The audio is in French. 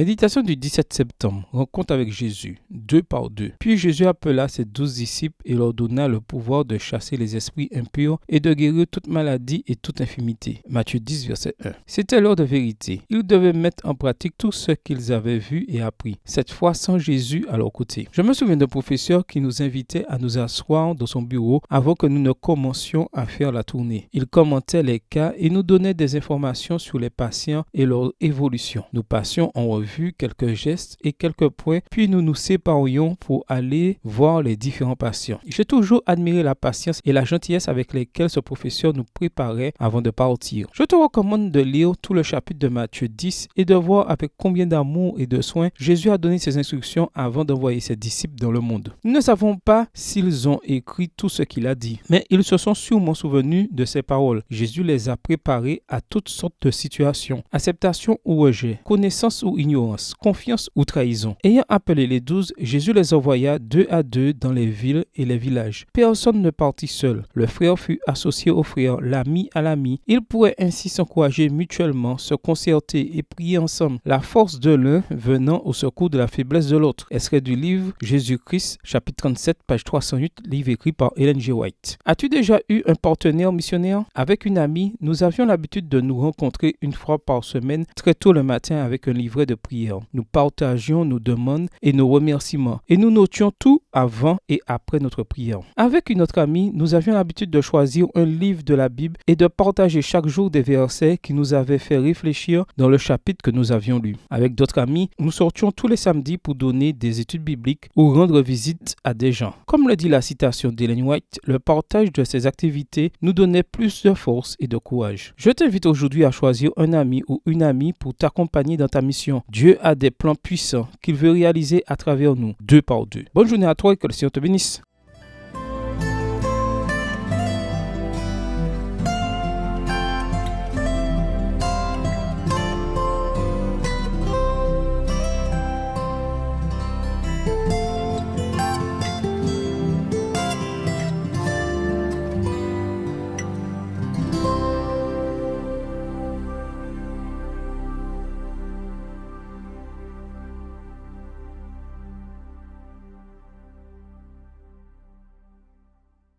Méditation du 17 septembre. Rencontre avec Jésus, 2 par 2. Puis Jésus appela ses 12 disciples et leur donna le pouvoir de chasser les esprits impurs et de guérir toute maladie et toute infirmité. Matthieu 10, verset 1. C'était l'heure de vérité. Ils devaient mettre en pratique tout ce qu'ils avaient vu et appris, cette fois sans Jésus à leur côté. Je me souviens d'un professeur qui nous invitait à nous asseoir dans son bureau avant que nous ne commencions à faire la tournée. Il commentait les cas et nous donnait des informations sur les patients et leur évolution. Nous passions en revue quelques gestes et quelques points, puis nous nous séparions pour aller voir les différents patients. J'ai toujours admiré la patience et la gentillesse avec lesquelles ce professeur nous préparait avant de partir. Je te recommande de lire tout le chapitre de Matthieu 10 et de voir avec combien d'amour et de soin Jésus a donné ses instructions avant d'envoyer ses disciples dans le monde. Nous ne savons pas s'ils ont écrit tout ce qu'il a dit, mais ils se sont sûrement souvenus de ses paroles. Jésus les a préparés à toutes sortes de situations, acceptation ou rejet, connaissance ou ignorance, confiance ou trahison. Ayant appelé les 12, Jésus les envoya 2 à 2 dans les villes et les villages. Personne ne partit seul. Le frère fut associé au frère, l'ami à l'ami. Ils pourraient ainsi s'encourager mutuellement, se concerter et prier ensemble. La force de l'un venant au secours de la faiblesse de l'autre. Extrait du livre Jésus-Christ, chapitre 37, page 308, livre écrit par Ellen G. White. As-tu déjà eu un partenaire missionnaire? Avec une amie, nous avions l'habitude de nous rencontrer une fois par semaine, très tôt le matin avec un livret de prière. Nous partagions nos demandes et nos remerciements et nous notions tout avant et après notre prière. Avec une autre amie, nous avions l'habitude de choisir un livre de la Bible et de partager chaque jour des versets qui nous avaient fait réfléchir dans le chapitre que nous avions lu. Avec d'autres amis, nous sortions tous les samedis pour donner des études bibliques ou rendre visite à des gens. Comme le dit la citation d'Ellen White, le partage de ces activités nous donnait plus de force et de courage. Je t'invite aujourd'hui à choisir un ami ou une amie pour t'accompagner dans ta mission. Dieu a des plans puissants qu'il veut réaliser à travers nous, 2 par 2. Bonne journée à toi et que le Seigneur te bénisse.